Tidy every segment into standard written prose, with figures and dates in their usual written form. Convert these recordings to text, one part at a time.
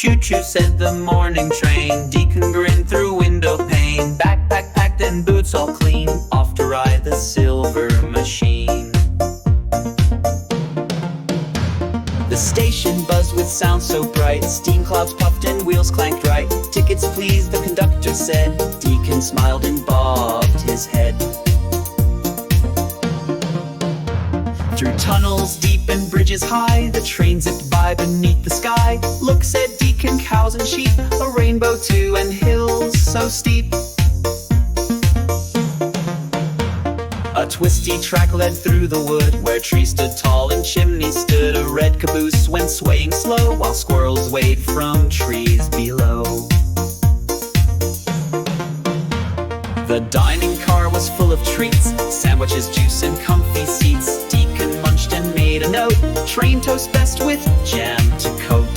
Choo-choo said the morning train. Deacon grinned through window pane. Backpack packed and boots all clean, off to ride the silver machine. The station buzzed with sound so bright, steam clouds puffed and wheels clanked right. Tickets please, the conductor said. Deacon smiled and bobbed his head. Through tunnels deep and bridges high, the train zipped by beneath the sky. Look, said Deacon, cows and sheep, a rainbow too, and hills so steep. A twisty track led through the wood, where trees stood tall and chimneys stood. A red caboose went swaying slow, while squirrels waved from trees below. The dining car was full of treats, sandwiches, juice, and comfy seats. Deacon munched and made a note, train toast best with jam to coat.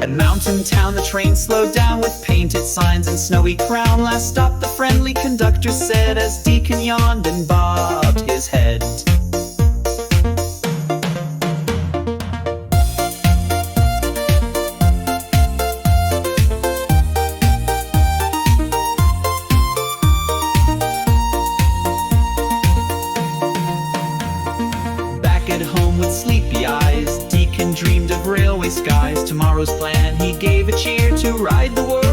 At Mountain Town the train slowed down, with painted signs and snowy crown. Last stop, the friendly conductor said, as Deacon yawned and bobbed his head. At home with sleepy eyes, Deacon dreamed of railway skies. Tomorrow's plan, he gave a cheer to ride the world